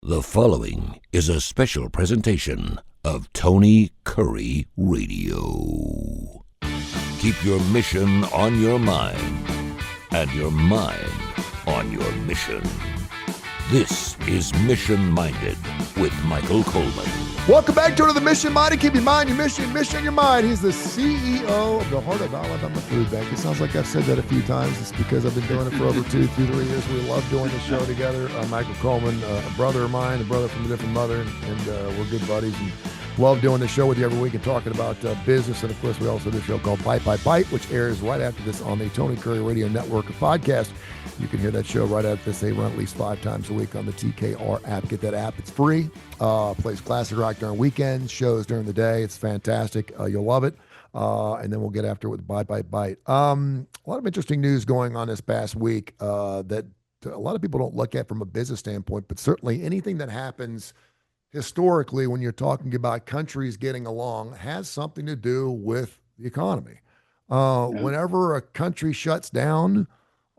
The following is a special presentation of Tony Curry Radio. Keep your mission on your mind and your mind on your mission. This is Mission Minded with Michael Coleman. Welcome back to another Mission Minded. Keep your mind, your mission, your mind. He's the CEO of the Heart of Alabama Food Bank. It sounds like I've said that a few times. It's because I've been doing it for over 3 years. We love doing the show together. Michael Coleman, a brother of mine, a brother from a different mother, and we're good buddies. And love doing the show with you every week and talking about business. And of course, we also do a show called Bite by Bite, which airs right after this on the Tony Curry Radio Network of podcast. You can hear that show right after this. They run at least 5 times a week on the TKR app. Get that app. It's free. Plays classic rock during weekends, shows during the day. It's fantastic. You'll love it. And then we'll get after it with Bite by Bite. A lot of interesting news going on this past week that a lot of people don't look at from a business standpoint, but certainly anything that happens historically when you're talking about countries getting along has something to do with the economy. Whenever a country shuts down,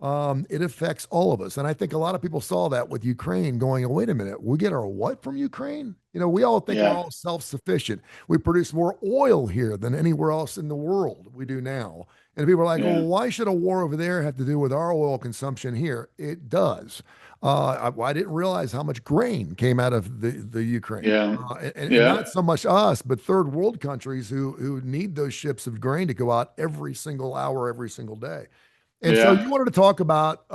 it affects all of us. And I think a lot of people saw that with Ukraine going, oh, wait a minute, we get our what from Ukraine? You know, we all think we're all self-sufficient. We produce more oil here than anywhere else in the world we do now. And people are like, well, why should a war over there have to do with our oil consumption here? It does. I didn't realize how much grain came out of the Ukraine. And not so much us, but third world countries who need those ships of grain to go out every single hour, every single day. And so you wanted to talk about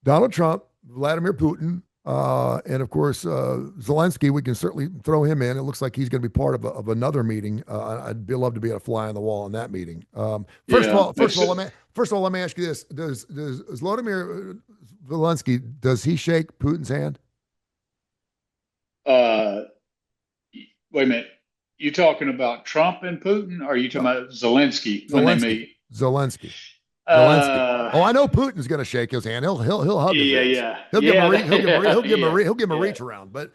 Donald Trump, Vladimir Putin, and of course, Zelensky. We can certainly throw him in. It looks like he's going to be part of another meeting. I'd love to be a fly on the wall in that meeting. First of all, let me ask you this: Does Vladimir Zelensky, does he shake Putin's hand? Wait a minute. You talking about Trump and Putin, or are you talking about Zelensky when they meet? Zelensky. I know Putin's going to shake his hand. He'll hug his ass. He'll give him a reach around. But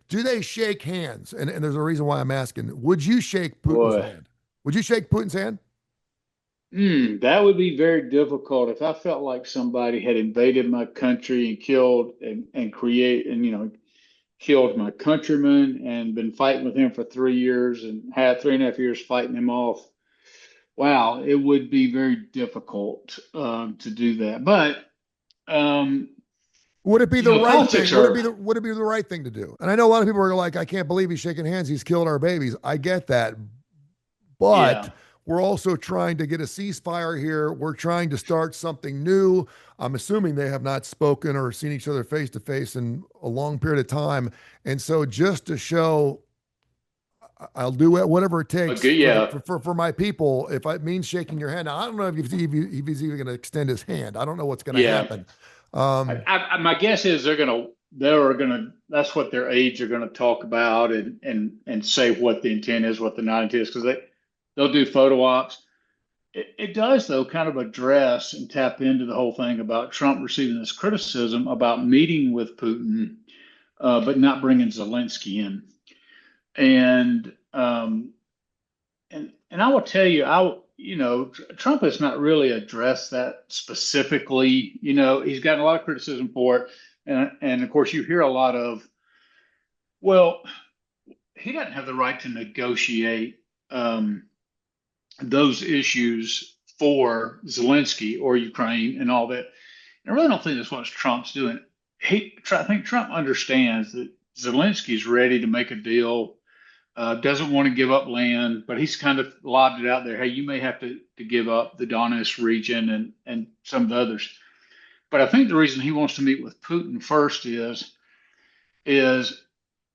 do they shake hands? And there's a reason why I'm asking. Would you shake Putin's hand? Would you shake Putin's hand? That would be very difficult if I felt like somebody had invaded my country and killed killed my countrymen and been fighting with him for 3 years and had 3.5 years fighting him off. Wow, it would be very difficult to do that. But would it be the right thing? Would it be the right thing to do? And I know a lot of people are like, I can't believe he's shaking hands. He's killed our babies. I get that, but we're also trying to get a ceasefire here. We're trying to start something new. I'm assuming they have not spoken or seen each other face to face in a long period of time, and so just to show, I'll do whatever it takes for my people. If it means shaking your hand, now, I don't know if he's even going to extend his hand. I don't know what's going to happen. My guess is that's what their aides are going to talk about and say what the intent is, what the not intent is, because they'll do photo ops. It does, though, kind of address and tap into the whole thing about Trump receiving this criticism about meeting with Putin, but not bringing Zelensky in. And I will tell you, Trump has not really addressed that specifically. He's gotten a lot of criticism for it, and of course you hear a lot of, well, he doesn't have the right to negotiate those issues for Zelensky or Ukraine and all that. And I really don't think that's what Trump's doing. I think Trump understands that Zelensky's ready to make a deal. Doesn't want to give up land, but he's kind of lobbed it out there. Hey, you may have to give up the Donetsk region and some of the others. But I think the reason he wants to meet with Putin first is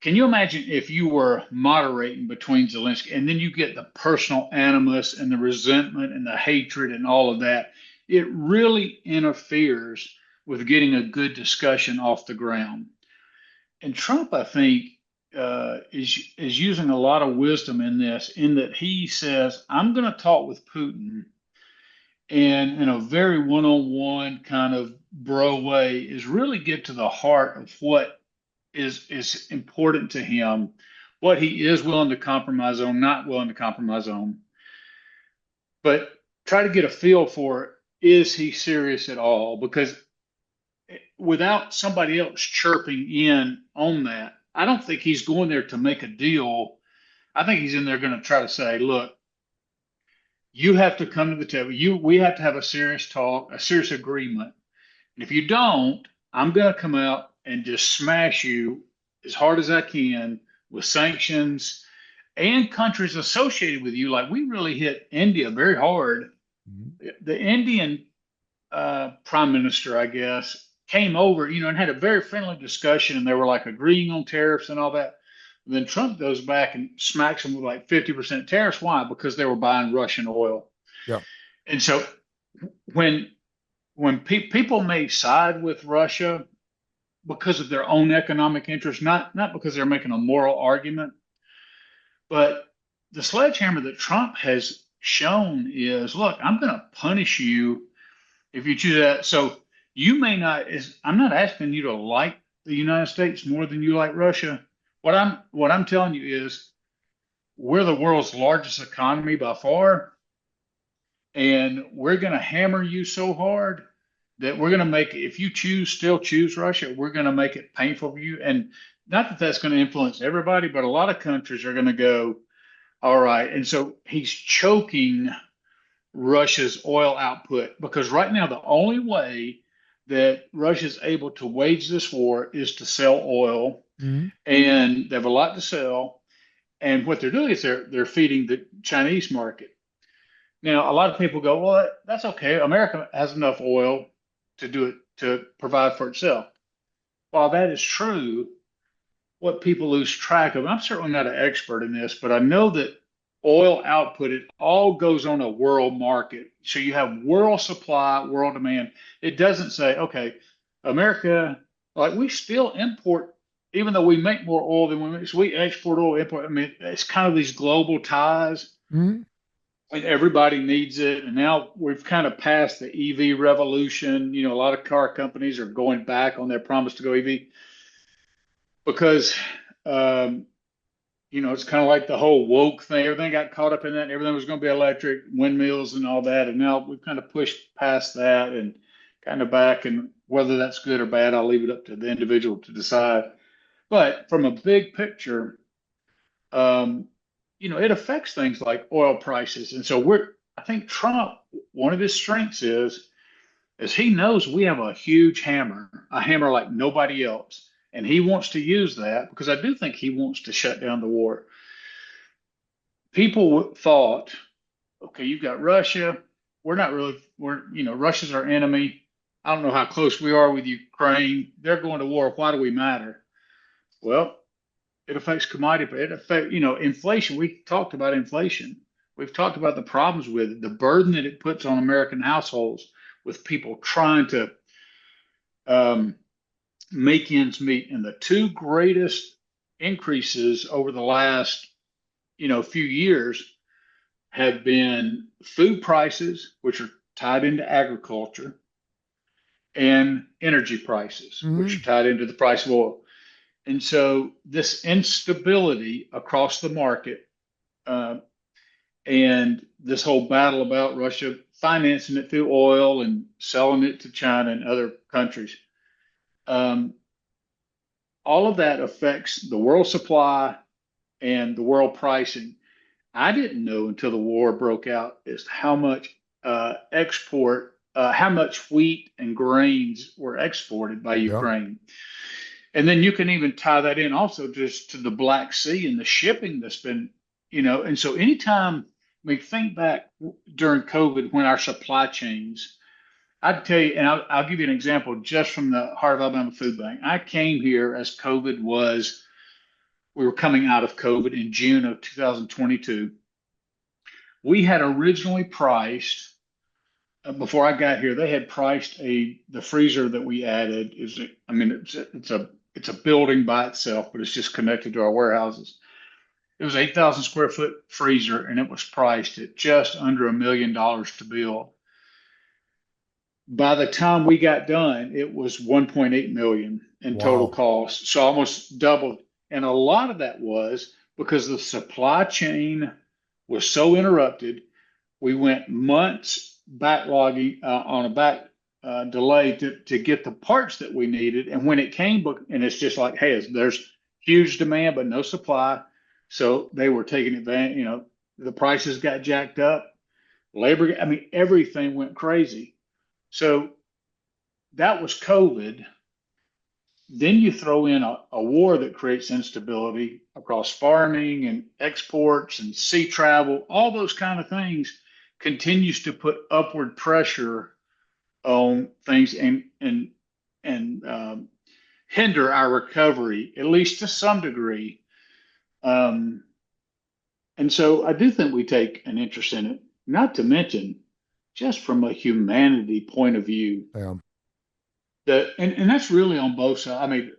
can you imagine if you were moderating between Zelensky and then you get the personal animus and the resentment and the hatred and all of that? It really interferes with getting a good discussion off the ground. And Trump, I think, is using a lot of wisdom in this, in that he says, I'm going to talk with Putin, and in a very one-on-one kind of bro way is really get to the heart of what is important to him, what he is willing to compromise on, not willing to compromise on, but try to get a feel for, is he serious at all? Because without somebody else chirping in on that, I don't think he's going there to make a deal. I think he's in there going to try to say, look, you have to come to the table. We have to have a serious talk, a serious agreement. And if you don't, I'm going to come out and just smash you as hard as I can with sanctions and countries associated with you. Like we really hit India very hard. The Indian prime minister, I guess, came over, and had a very friendly discussion, and they were like agreeing on tariffs and all that. And then Trump goes back and smacks them with like 50% tariffs. Why? Because they were buying Russian oil. Yeah. And so when people may side with Russia because of their own economic interest, not because they're making a moral argument, but the sledgehammer that Trump has shown is, look, I'm going to punish you if you choose that. So you may not. I'm not asking you to like the United States more than you like Russia. What I'm telling you is, we're the world's largest economy by far, and we're going to hammer you so hard that we're going to make, if you still choose Russia, we're going to make it painful for you. And not that that's going to influence everybody, but a lot of countries are going to go, all right. And so he's choking Russia's oil output, because right now the only way that Russia's able to wage this war is to sell oil, and they have a lot to sell. And what they're doing is they're feeding the Chinese market. Now, a lot of people go, well, that's okay. America has enough oil to provide for itself. While that is true, what people lose track of, I'm certainly not an expert in this, but I know that oil output, it all goes on a world market. So you have world supply, world demand. It doesn't say, okay, America, like we still import, even though we make more oil than we make, so we export oil, import. I mean, it's kind of these global ties. And everybody needs it. And now we've kind of passed the EV revolution. A lot of car companies are going back on their promise to go EV because, it's kind of like the whole woke thing. Everything got caught up in that. And everything was going to be electric, windmills and all that. And now we've kind of pushed past that and kind of back. And whether that's good or bad, I'll leave it up to the individual to decide. But from a big picture, it affects things like oil prices. And so I think Trump, one of his strengths is he knows we have a huge hammer, a hammer like nobody else. And he wants to use that because I do think he wants to shut down the war. People thought, okay, you've got Russia. Russia's our enemy. I don't know how close we are with Ukraine. They're going to war. Why do we matter? Well, it affects commodity, but it affects, inflation. We talked about inflation. We've talked about the problems with it, the burden that it puts on American households with people trying to make ends meet. And the two greatest increases over the last, few years have been food prices, which are tied into agriculture, and energy prices, which are tied into the price of oil. And so this instability across the market and this whole battle about Russia financing it through oil and selling it to China and other countries, all of that affects the world supply and the world pricing. I didn't know until the war broke out as to how much how much wheat and grains were exported by Ukraine. And then you can even tie that in also just to the Black Sea and the shipping that's been, and so anytime we think back during COVID when our supply chains, I'd tell you, and I'll give you an example just from the Heart of Alabama Food Bank. I came here as we were coming out of COVID in June of 2022. We had originally priced, before I got here, they had priced the freezer that we added it's a building by itself, but it's just connected to our warehouses. It was 8,000 square foot freezer, and it was priced at just under $1 million to build. By the time we got done, it was 1.8 million in total cost. So almost doubled. And a lot of that was because the supply chain was so interrupted. We went months backlogging on a delay to get the parts that we needed. And when it came, and it's just like, hey, there's huge demand but no supply, so they were taking advantage. The prices got jacked up, labor. I mean, everything went crazy. So that was COVID. Then you throw in a war that creates instability across farming and exports and sea travel, all those kind of things continues to put upward pressure on things and hinder our recovery, at least to some degree. Um, and so I do think we take an interest in it, not to mention just from a humanity point of view. Yeah. And that's really on both sides. I mean,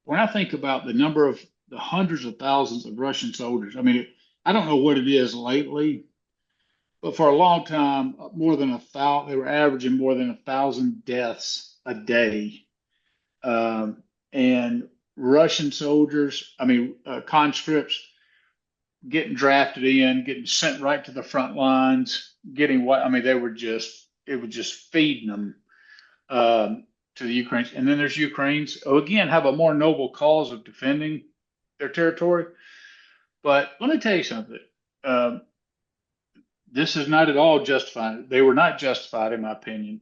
when I think about the number of the hundreds of thousands of Russian soldiers, I mean, I don't know what it is lately, but for a long time, more than 1,000, they were averaging more than 1,000 deaths a day. And Russian soldiers, I mean, conscripts getting drafted in, getting sent right to the front lines, getting what, I mean, it was just feeding them to the Ukrainians. And then there's Ukrainians who, again, have a more noble cause of defending their territory. But let me tell you something. This is not at all justified. They were not justified, in my opinion.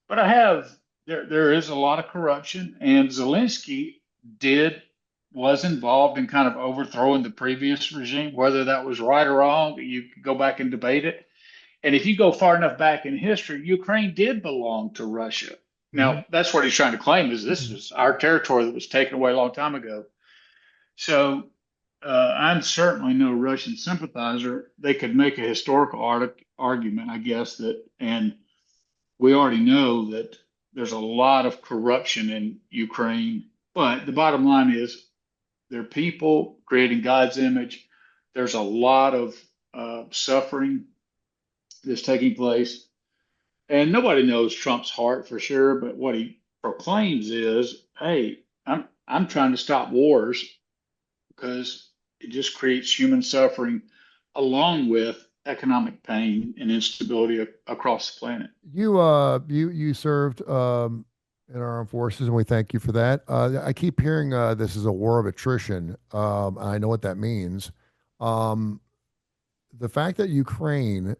But there is a lot of corruption, and Zelensky was involved in kind of overthrowing the previous regime. Whether that was right or wrong, you could go back and debate it. And if you go far enough back in history, Ukraine did belong to Russia. Now, that's what he's trying to claim, is this is our territory that was taken away a long time ago. So I'm certainly no Russian sympathizer. They could make a historical argument, I guess, and we already know that there's a lot of corruption in Ukraine. But the bottom line is they're people creating God's image. There's a lot of suffering that's taking place. And nobody knows Trump's heart for sure, but what he proclaims is, hey, I'm trying to stop wars because it just creates human suffering along with economic pain and instability across the planet. You served in our armed forces, and we thank you for that. I keep hearing this is a war of attrition. I know what that means. The fact that Ukraine,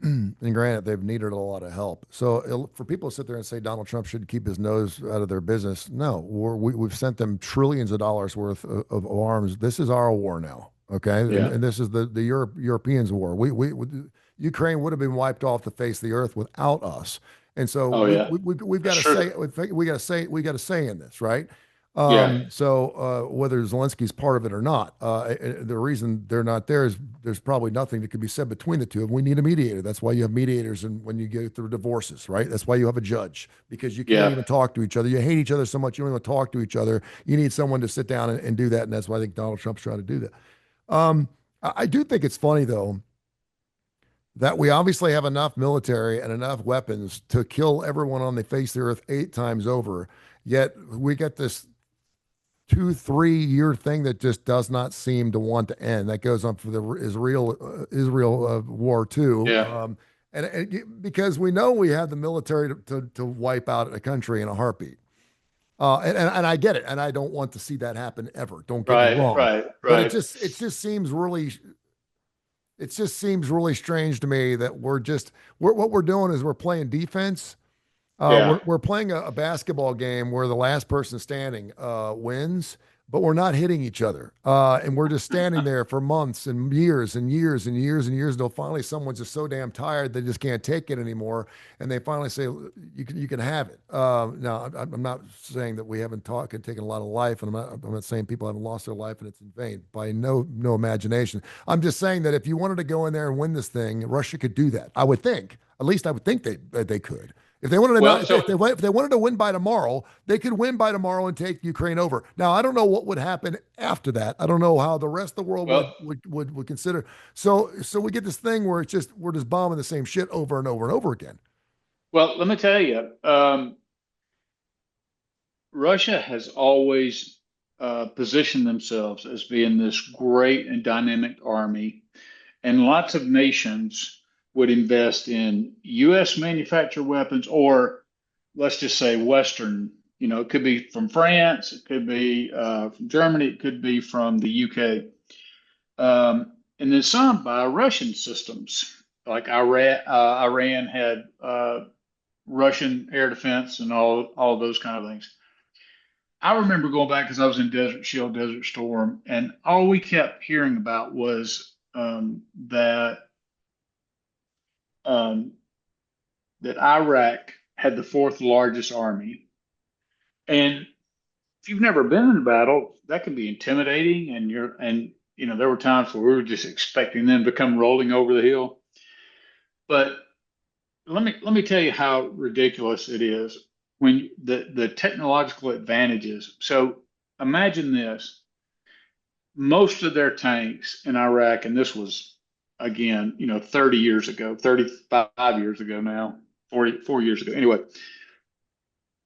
and granted, they've needed a lot of help. So for people to sit there and say Donald Trump should keep his nose out of their business, no, we've sent them trillions of dollars worth of arms. This is our war now. Okay, Yeah. and this is the Europeans' war. Ukraine would have been wiped off the face of the earth without us, and so we've got to say we got to say in this, right? So whether Zelensky's part of it or not, the reason they're not there is there's probably nothing that could be said between the two. And we need a mediator. That's why you have mediators, and when you go through divorces, right? That's why you have a judge, because you can't even talk to each other. You hate each other so much you don't even talk to each other. You need someone to sit down and do that, and that's why I think Donald Trump's trying to do that. I do think it's funny, though, that we obviously have enough military and enough weapons to kill everyone on the face of the earth 8 times over, yet we get this 2-3 year thing that just does not seem to want to end. That goes on for the Israel war too. And because we know we have the military to wipe out a country in a heartbeat. And I get it, and I don't want to see that happen ever. Don't get me wrong. Right. But it just seems really strange to me that what we're doing is we're playing defense. We're playing a basketball game where the last person standing wins, but we're not hitting each other. And we're just standing there for months and years and years and years and years until finally someone's just so damn tired they just can't take it anymore. And they finally say, you can have it. Now, I'm not saying that we haven't taken a lot of life, and I'm not saying people haven't lost their life and it's in vain, by no imagination. I'm just saying that if you wanted to go in there and win this thing, Russia could do that. I would think. At least I would think they could. If they wanted to, if they wanted to win by tomorrow, they could win by tomorrow and take Ukraine over. Now, I don't know what would happen after that. I don't know how the rest of the world would consider. So we get this thing where we're just bombing the same shit over and over and over again. Well, let me tell you, Russia has always positioned themselves as being this great and dynamic army, and lots of nations would invest in U.S. manufactured weapons, or let's just say Western. It could be from France, it could be from Germany, it could be from the UK, and then some by Russian systems. Like Iran had Russian air defense and all those kind of things. I remember going back because I was in Desert Shield, Desert Storm, and all we kept hearing about was um, that Iraq had the fourth largest army. And if you've never been in a battle, that can be intimidating. There were times where we were just expecting them to come rolling over the hill. But let me tell you how ridiculous it is when the technological advantages. So imagine this: most of their tanks in Iraq, and this was again, 30 years ago, 35 years ago now, 44 years ago. Anyway,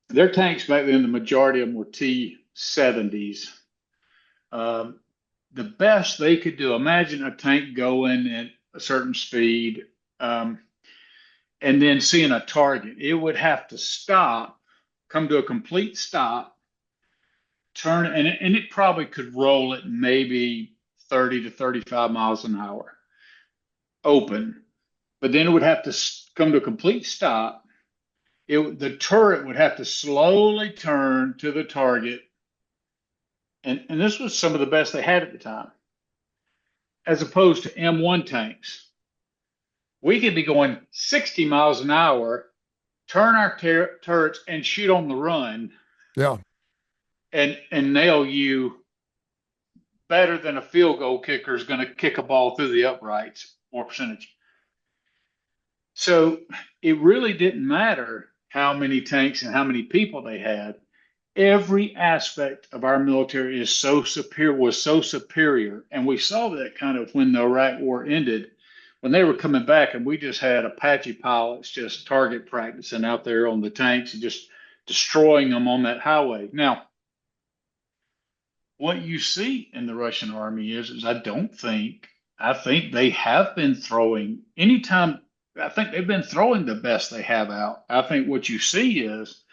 their tanks back then, the majority of them were T-70s. The best they could do, imagine a tank going at a certain speed, and then seeing a target. It would have to stop, come to a complete stop, turn, and it probably could roll at maybe 30 to 35 miles an hour open, but then it would have to come to a complete stop. The turret would have to slowly turn to the target, and this was some of the best they had at the time, as opposed to M1 tanks. We could be going 60 miles an hour, turn our turrets and shoot on the run, Yeah, and nail you better than a field goal kicker is going to kick a ball through the uprights, more percentage. So it really didn't matter how many tanks and how many people they had. Every aspect of our military was so superior. And we saw that kind of when the Iraq war ended, when they were coming back, and we just had Apache pilots just target practicing out there on the tanks and just destroying them on that highway. Now, what you see in the Russian army is I think they have been throwing I think they've been throwing the best they have out. I think what you see is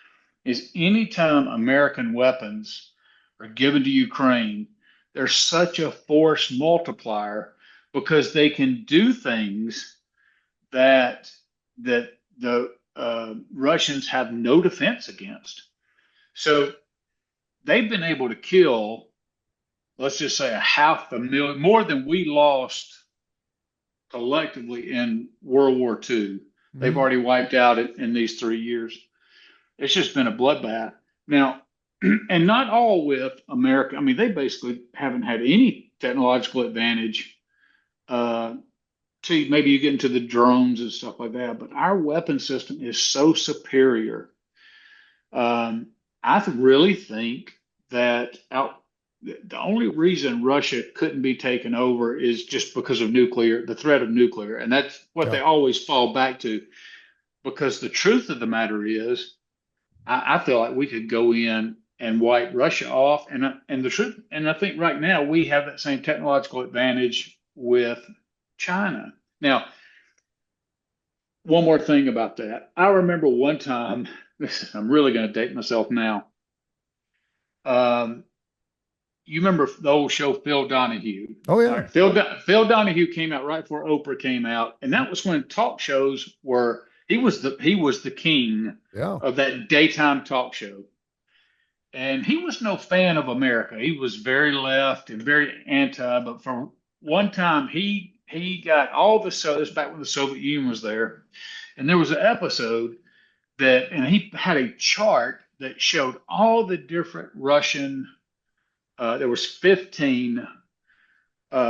anytime American weapons are given to Ukraine, there's such a force multiplier because they can do things that the Russians have no defense against. So they've been able to kill, let's just say, 500,000, more than we lost collectively in World War II. They've already wiped out in these 3 years. It's just been a bloodbath. Now, and not all with America. I mean, they basically haven't had any technological advantage. Maybe you get into the drones and stuff like that, but our weapon system is so superior. I really think that the only reason Russia couldn't be taken over is just because of the threat of nuclear. And that's what they always fall back to. Because the truth of the matter is, I feel like we could go in and wipe Russia off. And the truth, and I think right now we have that same technological advantage with China. Now, one more thing about that. I remember one time, I'm really going to date myself now. You remember the old show Phil Donahue? Oh yeah. Phil Donahue came out right before Oprah came out, and that was when talk shows were. He was the king of that daytime talk show, and he was no fan of America. He was very left and very anti. But for one time, he got all the this back when the Soviet Union was there, and there was an episode and he had a chart that showed all the different Russian. There was 15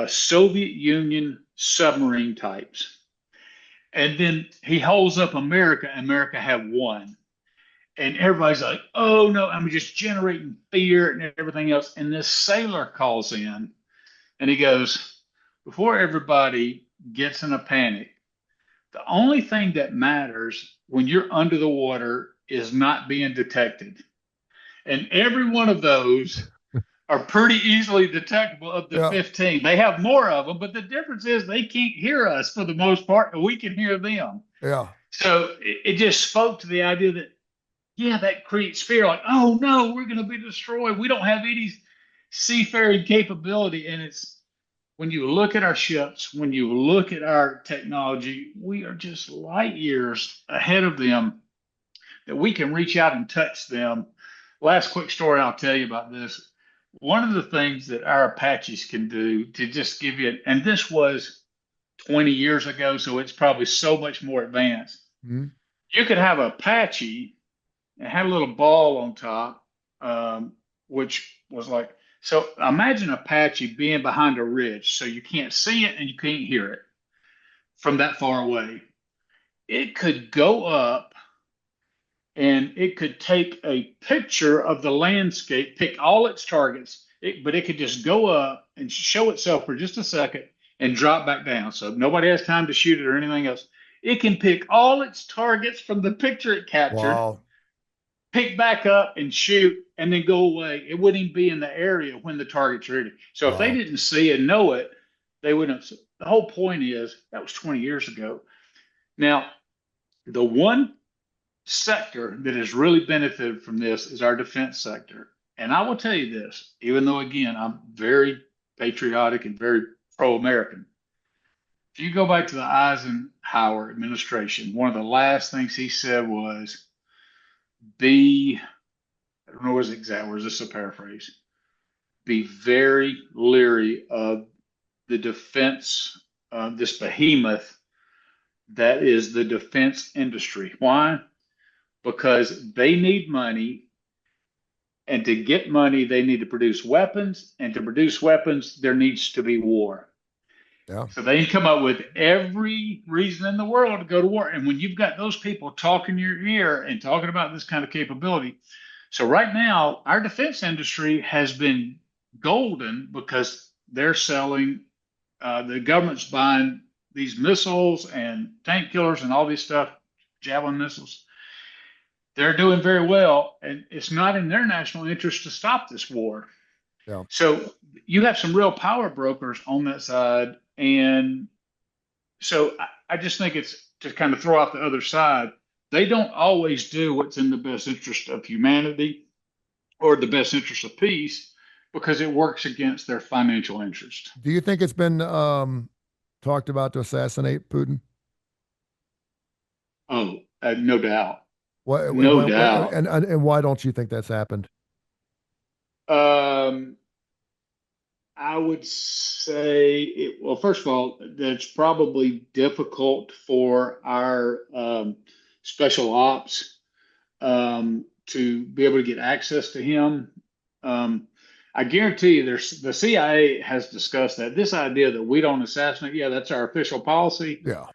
Soviet Union submarine types. And then he holds up America. America had one. And everybody's like, oh, no, I'm just generating fear and everything else. And this sailor calls in and he goes, before everybody gets in a panic, the only thing that matters when you're under the water is not being detected. And every one of those are pretty easily detectable of the Yeah. 15. They have more of them, but the difference is they can't hear us for the most part, and we can hear them. Yeah. So it just spoke to the idea that, yeah, that creates fear. Like, oh no, we're going to be destroyed. We don't have any seafaring capability. And it's when you look at our ships, when you look at our technology, we are just light years ahead of them that we can reach out and touch them. Last quick story I'll tell you about this. One of the things that our Apaches can do to just give you, and this was 20 years ago, so it's probably so much more advanced. Mhm. You could have a Apache and had a little ball on top, which was like, so imagine Apache being behind a ridge, so you can't see it and you can't hear it from that far away. It could go up and it could take a picture of the landscape, pick all its targets, but it could just go up and show itself for just a second and drop back down. So nobody has time to shoot it or anything else. It can pick all its targets from the picture it captured, Wow. pick back up and shoot, and then go away. It wouldn't even be in the area when the target's ready. So if they Wow. didn't see and know it, they wouldn't have. The whole point is that was 20 years ago. Now, the one sector that has really benefited from this is our defense sector. And I will tell you this, even though, again, I'm very patriotic and very pro American. If you go back to the Eisenhower administration, one of the last things he said was, be, I don't know his exact words, this is a paraphrase, be very leery of the defense, this behemoth that is the defense industry. Why? Because they need money. And to get money, they need to produce weapons. And to produce weapons, there needs to be war. Yeah. So they come up with every reason in the world to go to war. And when you've got those people talking your ear and talking about this kind of capability, so right now, our defense industry has been golden because they're selling, the government's buying these missiles and tank killers and all this stuff, Javelin missiles. They're doing very well, and it's not in their national interest to stop this war. Yeah. So you have some real power brokers on that side. And so I just think it's to kind of throw out the other side. They don't always do what's in the best interest of humanity or the best interest of peace because it works against their financial interest. Do you think it's been talked about to assassinate Putin? Oh, no doubt. What, No doubt. and why don't you think that's happened? Um, I would say, well, first of all, that's probably difficult for our special ops to be able to get access to him. I guarantee you, the CIA has discussed that. This idea that we don't assassinate, yeah, that's our official policy. Yeah.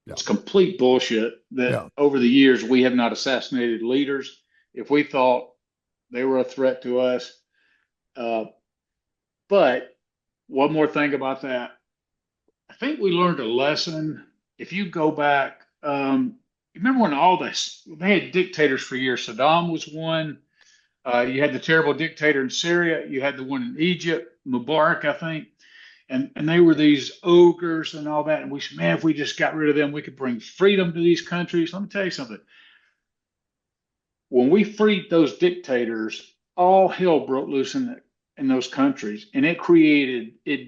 Yeah. It's complete bullshit that Yeah. over the years we have not assassinated leaders. If we thought they were a threat to us, but one more thing about that, I think we learned a lesson. If you go back, remember when all this, they had dictators for years. Saddam was one. You had the terrible dictator in Syria. You had the one in Egypt, Mubarak, I think. And they were these ogres and all that. And we said, man, if we just got rid of them, we could bring freedom to these countries. Let me tell you something. When we freed those dictators, all hell broke loose in those countries. And it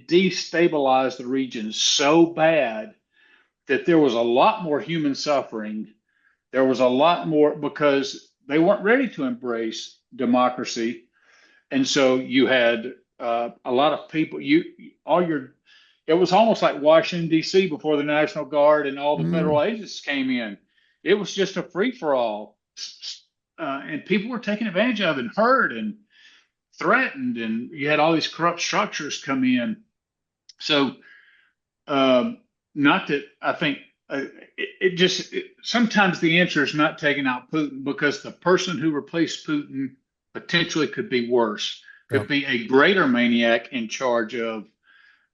destabilized the region so bad that there was a lot more human suffering. There was a lot more because they weren't ready to embrace democracy. And so you had a lot of people, it was almost like Washington, D.C. before the National Guard and all the federal agents came in. It was just a free for all. And people were taken advantage of and hurt and threatened. And you had all these corrupt structures come in. So, not that I think sometimes the answer is not taking out Putin because the person who replaced Putin potentially could be worse, could be a greater maniac in charge of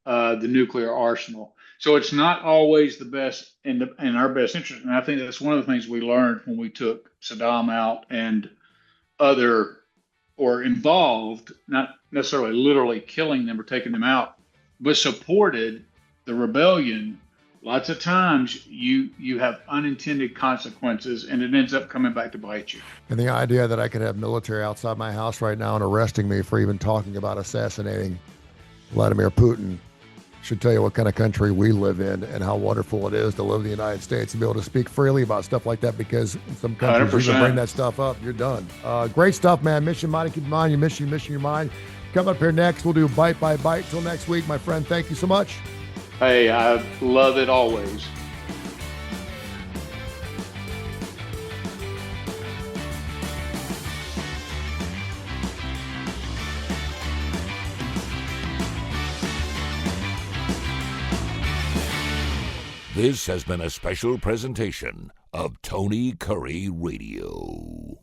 the nuclear arsenal. So it's not always the best in our best interest. And I think that's one of the things we learned when we took Saddam out and other or involved, not necessarily literally killing them or taking them out, but supported the rebellion, lots of times you have unintended consequences, and it ends up coming back to bite you. And the idea that I could have military outside my house right now and arresting me for even talking about assassinating Vladimir Putin should tell you what kind of country we live in and how wonderful it is to live in the United States and be able to speak freely about stuff like that, because in some countries, 100%. you can bring that stuff up, you're done. Great stuff, man. Mission Mind, keep in mind, your mission, your mind. Coming up here next, we'll do Bite by Bite. Till next week, my friend, thank you so much. Hey, I love it always. This has been a special presentation of Tony Curry Radio.